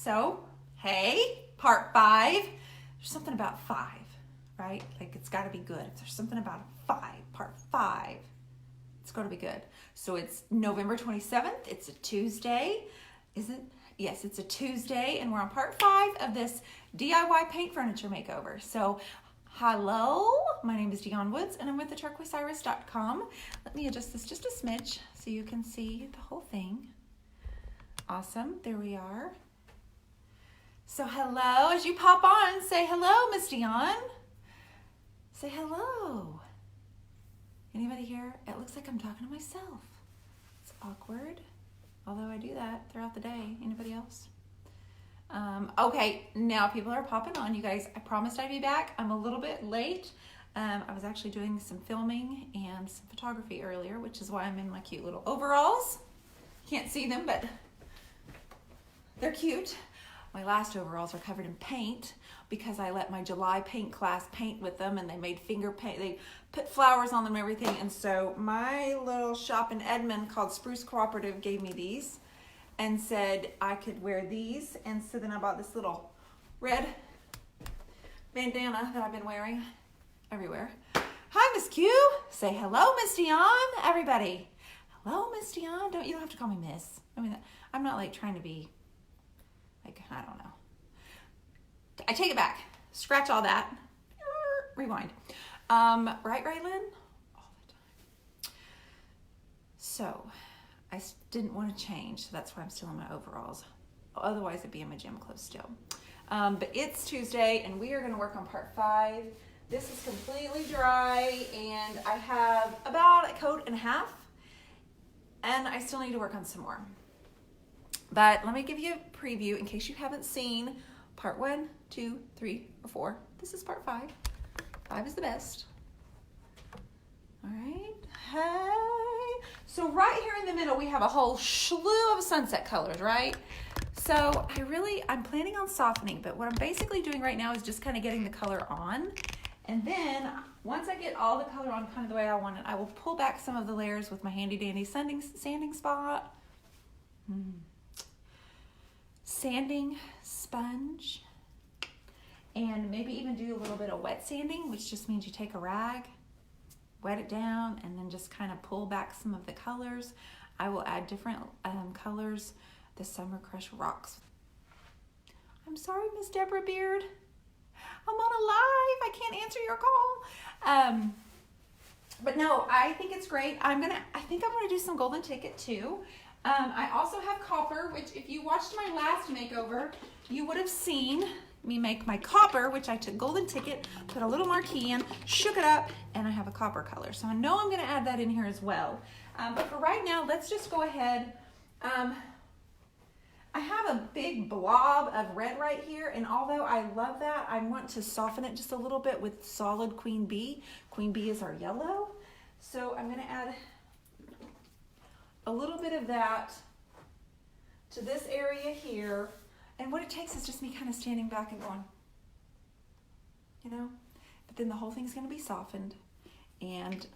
So, hey, part 5. There's something about 5, right? Like it's got to be good. If there's something about 5, part 5, it's got to be good. So it's November 27th. It's a Tuesday. Is it? Yes, it's a Tuesday, and we're on part 5 of this DIY paint furniture makeover. So, hello, my name is Dionne Woods, and I'm with theturquoiseiris.com. Let me adjust this just a smidge so you can see the whole thing. Awesome, there we are. So hello, as you pop on, say hello, Miss Dionne. Say hello. Anybody here? It looks like I'm talking to myself. It's awkward, although I do that throughout the day. Anybody else? Okay, now people are popping on. You guys, I promised I'd be back. I'm a little bit late. I was actually doing some filming and some photography earlier, which is why I'm in my cute little overalls. Can't see them, but they're cute. My last overalls are covered in paint because I let my July paint class paint with them, and they made finger paint. They put flowers on them and everything. And so my little shop in Edmond called Spruce Cooperative gave me these and said I could wear these. And so then I bought this little red bandana that I've been wearing everywhere. Hi, Miss Q. Say hello, Miss Dionne. Everybody. Hello, Miss Dionne. You don't have to call me Miss. I mean, I'm not like trying to be like, I don't know. I take it back. Scratch all that. Rewind. Right, Lynn? All the time. So, I didn't want to change, so that's why I'm still in my overalls. Otherwise, I'd be in my gym clothes still. But it's Tuesday, and we are going to work on part 5. This is completely dry, and I have about a coat and a half, and I still need to work on some more. But let me give you a preview in case you haven't seen part 1, 2, 3, or 4. This is part 5. 5 is the best. All right. Hey. So right here in the middle, we have a whole slew of sunset colors, right? So I'm planning on softening, but what I'm basically doing right now is just kind of getting the color on. And then once I get all the color on kind of the way I want it, I will pull back some of the layers with my handy dandy sanding spot. Sanding sponge, and maybe even do a little bit of wet sanding, which just means you take a rag, wet it down, and then just kind of pull back some of the colors. I will add different colors. The Summer Crush rocks. I'm sorry, Miss Deborah Beard. I'm on a live. I can't answer your call. But no, I think it's great. I think I'm gonna do some golden ticket too. I also have copper, which if you watched my last makeover, you would have seen me make my copper, which I took golden ticket, put a little marquee in, shook it up, and I have a copper color. So I know I'm gonna add that in here as well. But for right now, let's just go ahead. I have a big blob of red right here, and although I love that, I want to soften it just a little bit with solid Queen Bee. Queen Bee is our yellow. So I'm gonna add a little bit of that to this area here. And what it takes is just me kind of standing back and going, you know, but then the whole thing's gonna be softened, and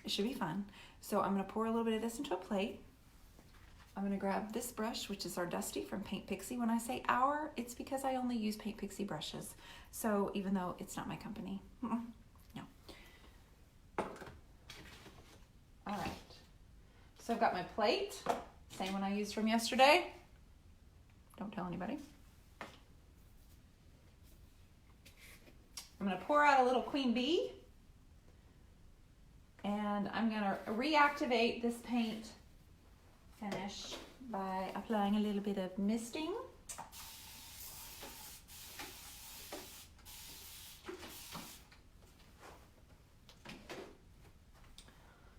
it should be fun. So I'm gonna pour a little bit of this into a plate. I'm gonna grab this brush, which is our Dusty from Paint Pixie. When I say our, it's because I only use Paint Pixie brushes. So even though it's not my company, no. All right. So I've got my plate, same one I used from yesterday. Don't tell anybody. I'm gonna pour out a little Queen Bee, and I'm gonna reactivate this paint finish by applying a little bit of misting.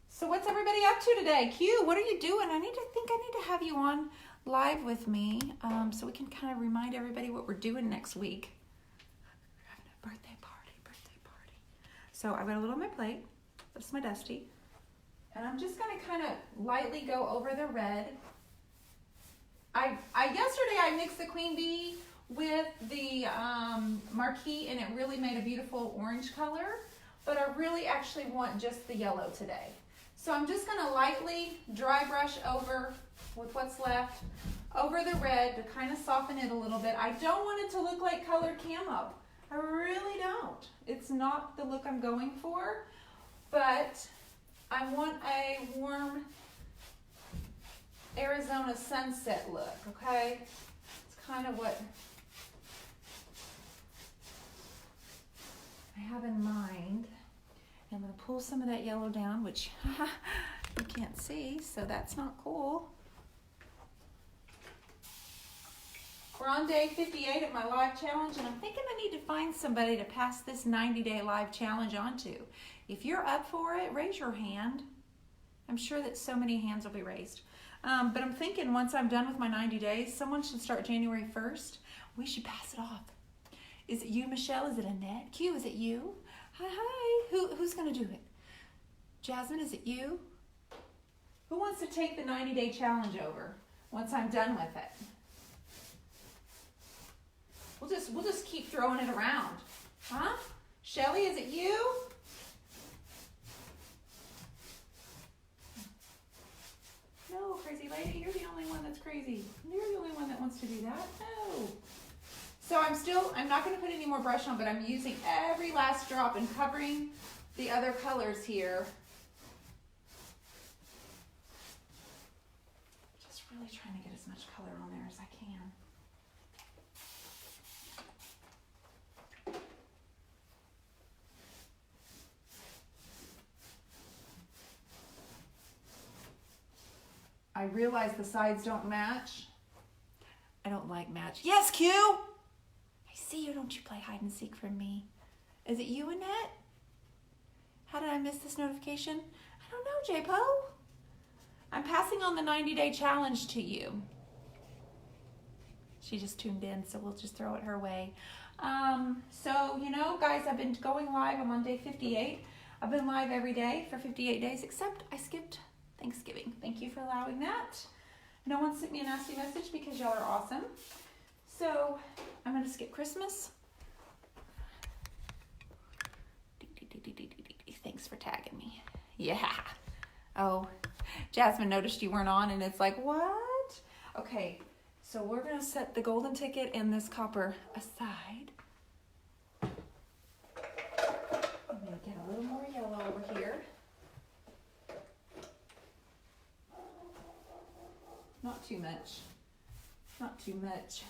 So what's everybody up to today? Q, what are you doing? I need to have you on live with me so we can kind of remind everybody what we're doing next week. We're having a birthday party. So I've got a little on my plate. That's my Dusty. And I'm just gonna kind of lightly go over the red. Yesterday I mixed the Queen Bee with the marquee, and it really made a beautiful orange color, but I really actually want just the yellow today. So I'm just gonna lightly dry brush over with what's left over the red to kind of soften it a little bit. I don't want it to look like colored camo. I really don't. It's not the look I'm going for, but I want a warm Arizona sunset look, okay? It's kind of what I have in mind. I'm going to pull some of that yellow down, which you can't see, so that's not cool. We're on day 58 of my live challenge, and I'm thinking I need to find somebody to pass this 90-day live challenge on to. If you're up for it, raise your hand. I'm sure that so many hands will be raised. But I'm thinking once I'm done with my 90 days, someone should start January 1st. We should pass it off. Is it you, Michelle? Is it Annette? Q, is it you? Hi. Who's going to do it? Jasmine, is it you? Who wants to take the 90-day challenge over once I'm done with it? We'll just keep throwing it around. Huh? Shelly, is it you? No, crazy lady, you're the only one that's crazy. You're the only one that wants to do that. No. So I'm not going to put any more brush on, but I'm using every last drop and covering the other colors here. Just really trying to get as much color on there as I can. I realize the sides don't match. I don't like match. Yes, Q! I see you. Don't you play hide and seek from me. Is it you, Annette? How did I miss this notification? I don't know, J-Po. I'm passing on the 90-day challenge to you. She just tuned in, so we'll just throw it her way. So, you know, guys, I've been going live. I'm on day 58. I've been live every day for 58 days, except I skipped Thanksgiving. Thank you for allowing that. No one sent me a nasty message because y'all are awesome. So I'm going to skip Christmas. Thanks for tagging me. Yeah. Oh, Jasmine noticed you weren't on and it's like, what? Okay, so we're going to set the golden ticket and this copper aside. I'm going to get a little more yellow over here. Not too much. Not too much.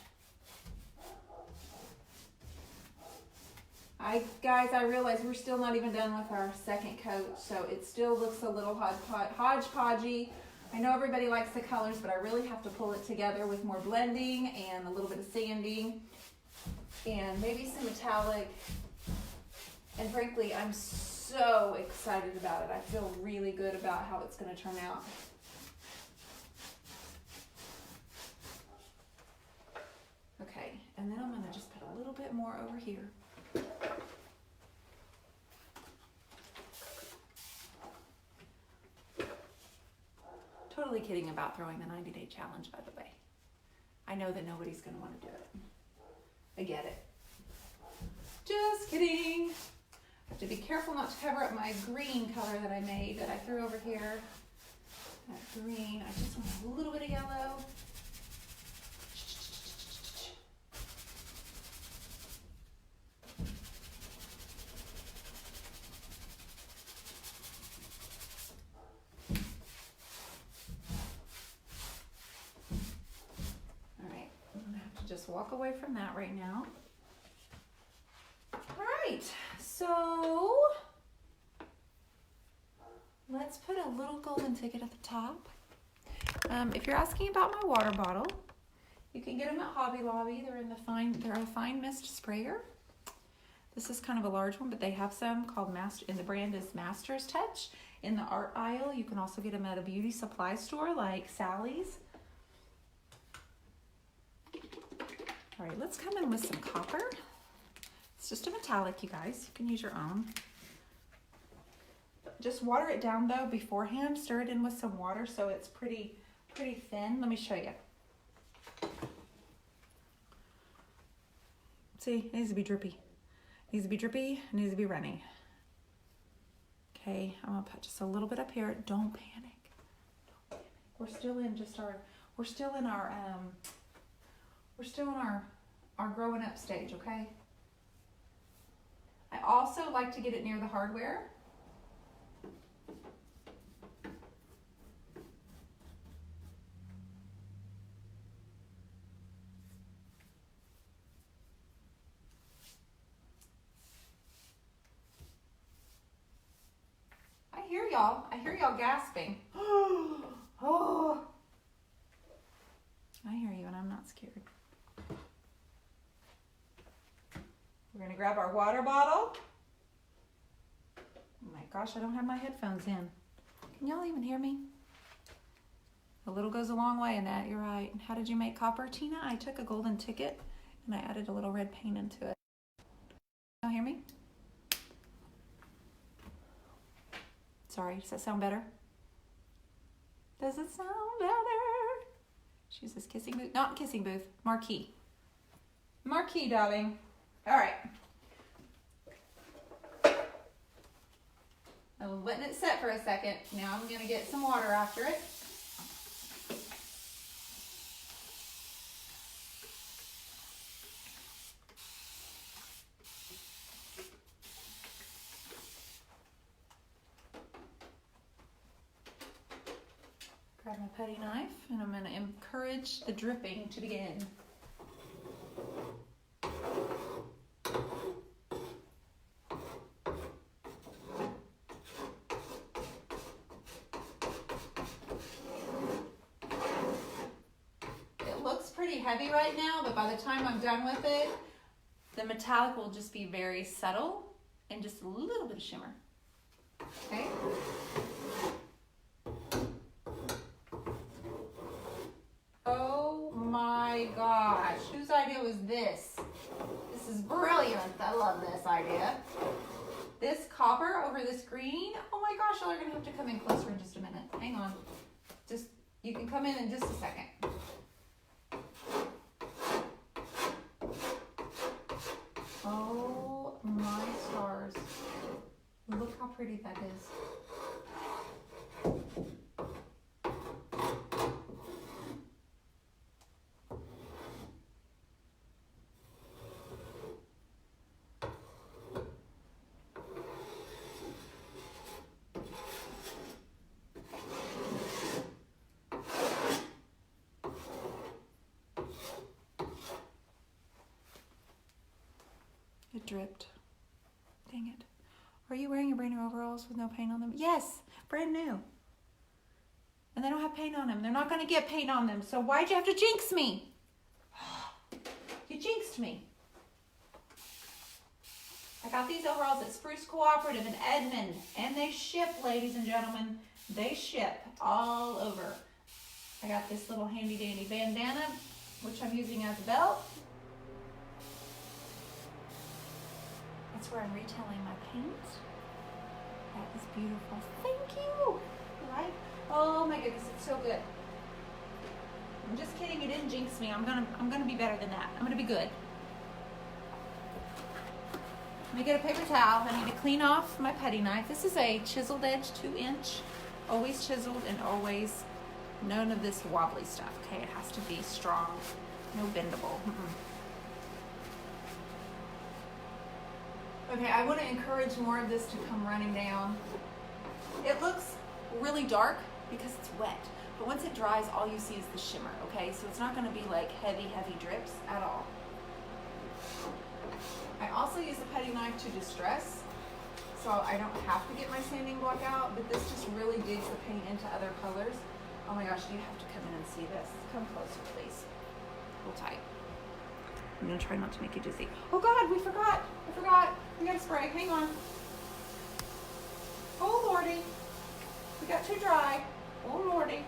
Guys, I realize we're still not even done with our second coat, so it still looks a little hodgepodgey. I know everybody likes the colors, but I really have to pull it together with more blending and a little bit of sanding and maybe some metallic. And frankly, I'm so excited about it. I feel really good about how it's going to turn out. Okay, and then I'm going to just put a little bit more over here. Totally kidding about throwing the 90-day challenge, by the way. I know that nobody's going to want to do it. I get it. Just kidding. I have to be careful not to cover up my green color that I made, that I threw over here. That green, I just want a little bit of yellow. Just walk away from that right now. All right, so let's put a little golden ticket at the top. If you're asking about my water bottle, you can get them at Hobby Lobby. They're a fine mist sprayer. This is kind of a large one, but they have some called Master, and the brand is Master's Touch. In the art aisle, you can also get them at a beauty supply store like Sally's. All right, let's come in with some copper. It's just a metallic, you guys. You can use your own. Just water it down though beforehand. Stir it in with some water so it's pretty thin. Let me show you. See, it needs to be drippy. It needs to be drippy, it needs to be runny. Okay, I'm gonna put just a little bit up here. Don't panic. Don't panic. We're still in our growing up stage, okay? I also like to get it near the hardware. I hear y'all gasping. Oh. I hear you and I'm not scared. We're gonna grab our water bottle. Oh my gosh, I don't have my headphones in. Can y'all even hear me? A little goes a long way in that, you're right. How did you make copper, Tina? I took a golden ticket and I added a little red paint into it. Y'all hear me? Sorry, does that sound better? Does it sound better? She's this kissing booth, not kissing booth, marquee. Marquee, darling. All right. I'm letting it set for a second. Now I'm gonna get some water after it. Grab my putty knife and I'm going to encourage the dripping to begin. It looks pretty heavy right now, but by the time I'm done with it, the metallic will just be very subtle and just a little bit of shimmer. Okay? Oh my gosh, whose idea was this? This is brilliant. I love this idea. This copper over this green. Oh my gosh, y'all are gonna have to come in closer in just a minute. Hang on. You can come in just a second. Oh my stars. Look how pretty that is. It dripped. Dang it. Are you wearing your brand new overalls with no paint on them? Yes, brand new. And they don't have paint on them. They're not going to get paint on them. So why'd you have to jinx me? You jinxed me. I got these overalls at Spruce Cooperative in Edmond. And they ship, ladies and gentlemen. They ship all over. I got this little handy dandy bandana, which I'm using as a belt. That's where I'm retailing my paint. That is beautiful. Thank you. Right? Oh my goodness, it's so good. I'm just kidding. You didn't jinx me. I'm gonna be better than that. I'm gonna be good. Let me get a paper towel. I need to clean off my putty knife. This is a chiseled edge 2-inch. Always chiseled and always none of this wobbly stuff. Okay, it has to be strong. No bendable. Okay, I want to encourage more of this to come running down. It looks really dark because it's wet, but once it dries, all you see is the shimmer, okay? So it's not going to be like heavy drips at all. I also use the putty knife to distress, so I don't have to get my sanding block out, but this just really digs the paint into other colors. Oh my gosh, you have to come in and see this. Come closer, please. Hold tight. I'm gonna try not to make you dizzy. Oh God, we forgot. I forgot. We gotta spray. Hang on. Oh Lordy. We got too dry. Oh Lordy.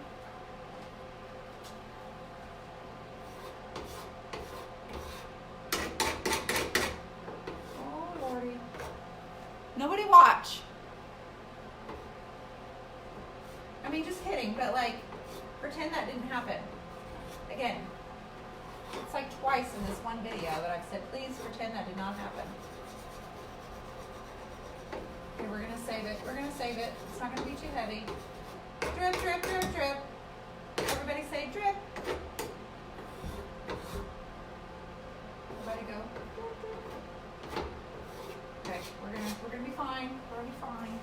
Oh Lordy. Nobody watch. I mean, just kidding, but like, pretend that didn't happen. Again. It's like twice in this one video that I've said, please pretend that did not happen. Okay, we're gonna save it. We're gonna save it. It's not gonna be too heavy. Drip, drip, drip, drip. Everybody say drip. Everybody go. Okay, we're gonna be fine. We're gonna be fine.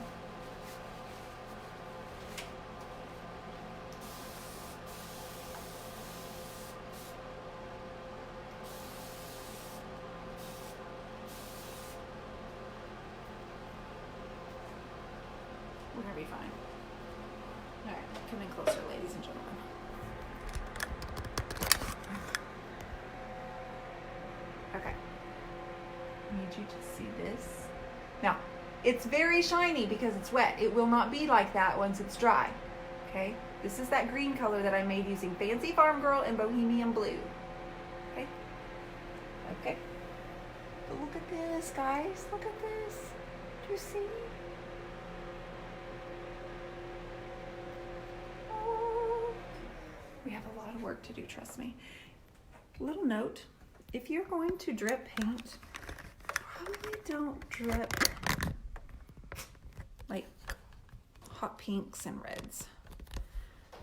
We're gonna be fine. All right, come in closer, ladies and gentlemen. Okay. I need you to see this. Now, it's very shiny because it's wet. It will not be like that once it's dry. Okay? This is that green color that I made using Fancy Farm Girl and Bohemian Blue. Okay? Okay. But look at this, guys. Look at this. Do you see? We have a lot of work to do, trust me. Little note, if you're going to drip paint, probably don't drip like hot pinks and reds.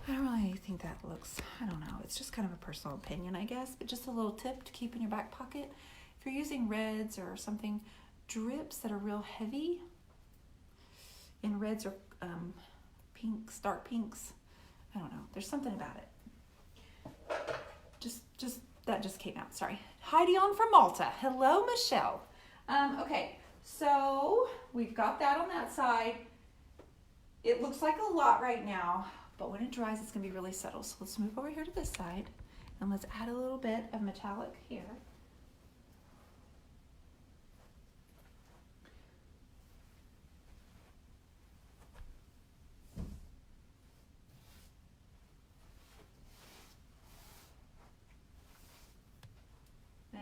I don't really think that looks, I don't know, it's just kind of a personal opinion, I guess, but just a little tip to keep in your back pocket. If you're using reds or something, drips that are real heavy, and reds or pinks, dark pinks, I don't know, there's something about it. That just came out, sorry. Hi, Dionne from Malta. Hello, Michelle. Okay, so we've got that on that side. It looks like a lot right now, but when it dries, it's gonna be really subtle. So let's move over here to this side, and let's add a little bit of metallic here.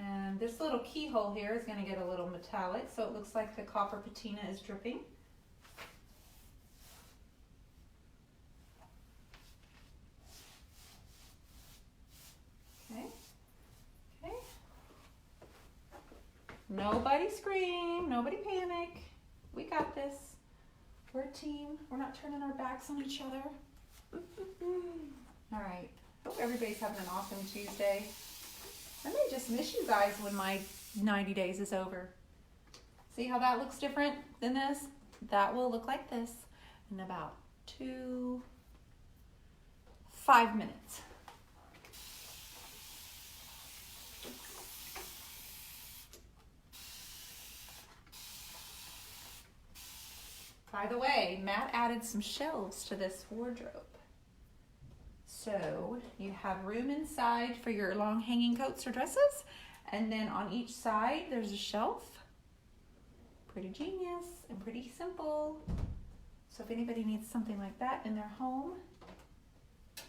And this little keyhole here is going to get a little metallic, so it looks like the copper patina is dripping. Okay. Okay. Nobody scream, nobody panic. We got this. We're a team. We're not turning our backs on each other. All right. Hope everybody's having an awesome Tuesday. I may just miss you guys when my 90 days is over. See how that looks different than this? That will look like this in about 5 minutes. By the way, Matt added some shelves to this wardrobe. So you have room inside for your long hanging coats or dresses, and then on each side there's a shelf. Pretty genius and pretty simple. So if anybody needs something like that in their home,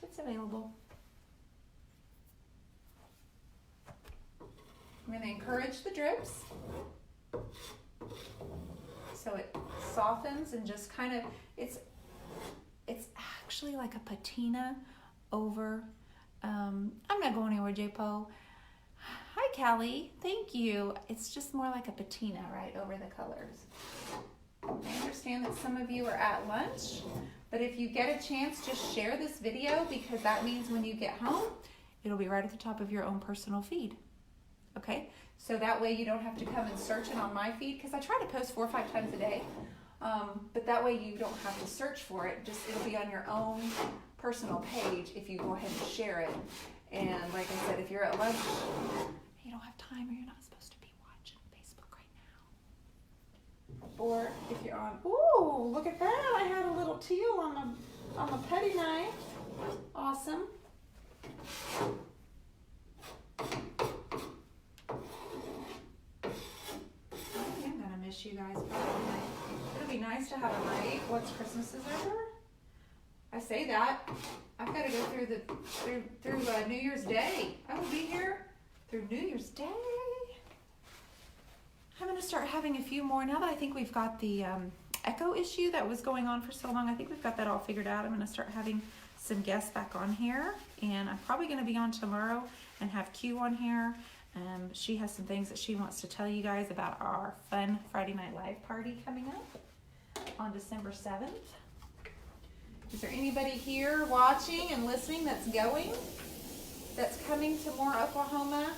it's available. I'm going to encourage the drips so it softens and just kind of, it's actually like a patina over, I'm not going anywhere, J-Po. Hi, Callie. Thank you. It's just more like a patina, right, over the colors. I understand that some of you are at lunch, but if you get a chance, just share this video, because that means when you get home, it'll be right at the top of your own personal feed. Okay? So that way you don't have to come and search it on my feed, because I try to post 4 or 5 times a day. But that way you don't have to search for it. Just it'll be on your own personal page if you go ahead and share it. And like I said, if you're at lunch, you don't have time, or you're not supposed to be watching Facebook right now. Or if you're on, ooh, look at that! I had a little teal on the petty knife. Awesome. I'm gonna miss you guys probably. It'll be nice to have a night once Christmas is over. I say that. I've got to go through New Year's Day. I will be here through New Year's Day. I'm going to start having a few more now that I think we've got the echo issue that was going on for so long. I think we've got that all figured out. I'm going to start having some guests back on here, and I'm probably going to be on tomorrow and have Q on here. She has some things that she wants to tell you guys about our fun Friday Night Live party coming up on December 7th. Is there anybody here watching and listening that's coming to Moore, Oklahoma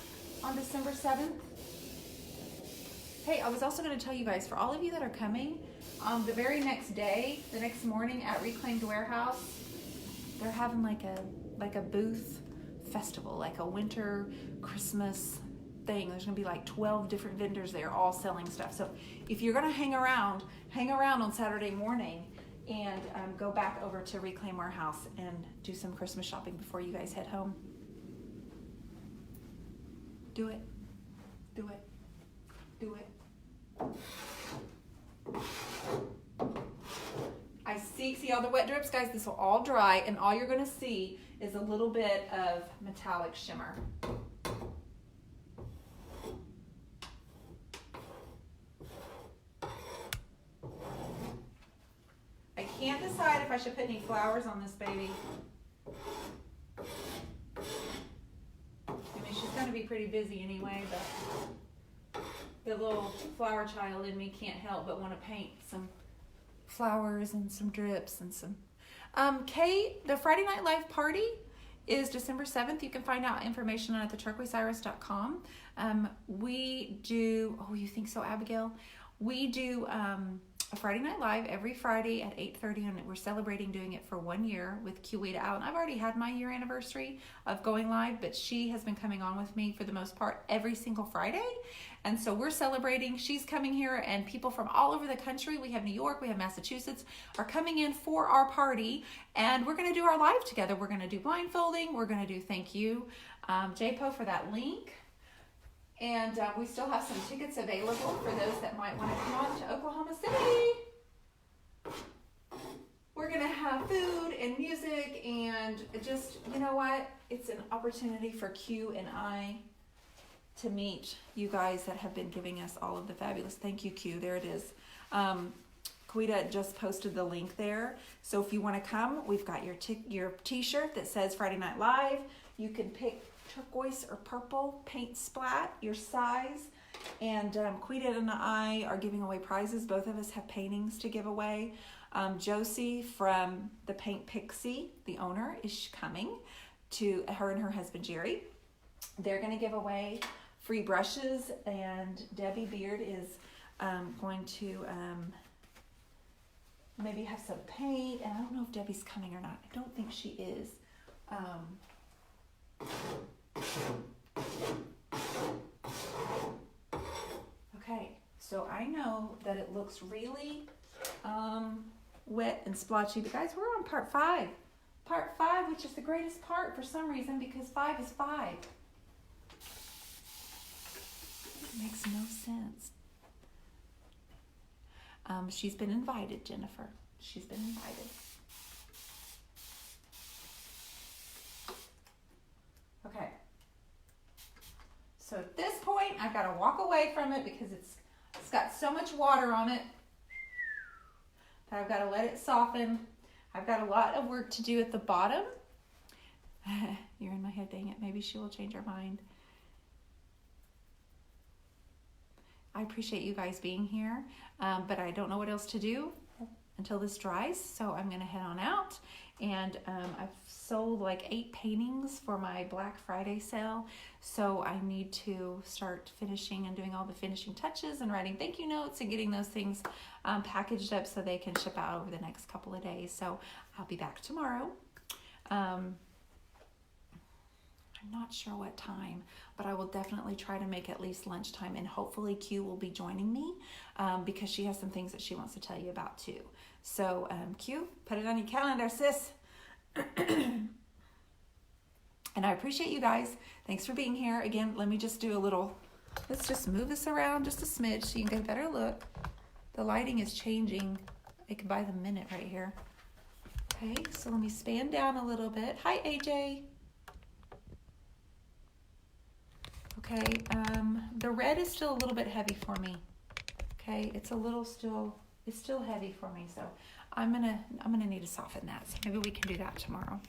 on December 7th? Hey, I was also going to tell you guys, for all of you that are coming, the very next day, the next morning at Reclaimed Warehouse, they're having like a booth festival, like a winter Christmas thing. There's going to be like 12 different vendors there all selling stuff. So if you're going to hang around on Saturday morning and go back over to Reclaim Warehouse and do some Christmas shopping before you guys head home. Do it. Do it. Do it. I see all the wet drips, guys. This will all dry, and all you're going to see is a little bit of metallic shimmer. I can't decide if I should put any flowers on this baby. I mean, she's going to be pretty busy anyway, but the little flower child in me can't help but want to paint some flowers and some drips and some. Kate, the Friday Night Live party is December 7th. You can find out information on it at theturquoiseiris.com. We do, oh, you think so, Abigail? We do a Friday Night Live every Friday at 8:30, and we're celebrating doing it for 1 year with Kiwita Allen. I've already had my year anniversary of going live, but she has been coming on with me for the most part every single Friday. And so we're celebrating. She's coming here, and people from all over the country, we have New York, we have Massachusetts, are coming in for our party, and we're going to do our live together. We're going to do blindfolding. We're going to do thank you, JPO, for that link. And we still have some tickets available for those that might want to come on to Oklahoma City. We're going to have food and music, and just, you know what? It's an opportunity for Q and I to meet you guys that have been giving us all of the fabulous. Thank you, Q. There it is. Kawita just posted the link there. So if you want to come, we've got your t-shirt that says Friday Night Live. You can pick turquoise or purple paint splat, your size. And Kawita and I are giving away prizes. Both of us have paintings to give away. Josie from the Paint Pixie, the owner, is coming to her and her husband Jerry. They're going to give away free brushes, and Debbie Beard is going to maybe have some paint, and I don't know if Debbie's coming or not. I don't think she is. Okay, so I know that it looks really wet and splotchy, but guys, we're on part 5. Part 5, which is the greatest part for some reason, because 5 is 5. It makes no sense. She's been invited, Jennifer. She's been invited. Okay. So at this point, I've got to walk away from it because it's got so much water on it that I've got to let it soften. I've got a lot of work to do at the bottom. You're in my head, dang it. Maybe she will change her mind. I appreciate you guys being here, but I don't know what else to do until this dries, so I'm going to head on out. And I've sold like 8 paintings for my Black Friday sale, so I need to start finishing and doing all the finishing touches and writing thank you notes and getting those things packaged up so they can ship out over the next couple of days. So I'll be back tomorrow. I'm not sure what time, but I will definitely try to make at least lunchtime, and hopefully Q will be joining me because she has some things that she wants to tell you about too. So Q, put it on your calendar, sis. And I appreciate you guys. Thanks for being here. Again, let me just do a little, let's just move this around just a smidge so you can get a better look. The lighting is changing like by the minute right here. Okay, so let me span down a little bit. Hi, AJ. Okay, the red is still a little bit heavy for me. Okay, it's still heavy for me, so I'm gonna need to soften that. So maybe we can do that tomorrow.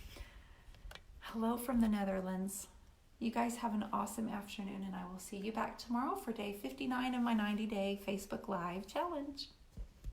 Hello from the Netherlands. You guys have an awesome afternoon, and I will see you back tomorrow for day 59 of my 90-day Facebook Live challenge.